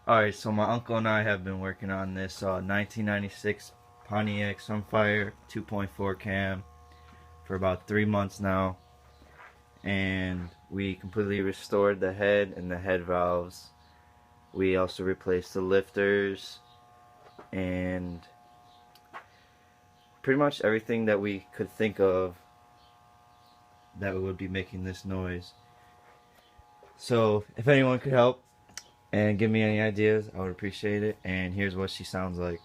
Alright, so my uncle and I have been working on this 1996 Pontiac Sunfire 2.4 cam for about 3 months now, and we completely restored the head and the head valves. We also replaced the lifters and pretty much everything that we could think of that would be making this noise. So if anyone could help and give me any ideas, I would appreciate it. And here's what she sounds like.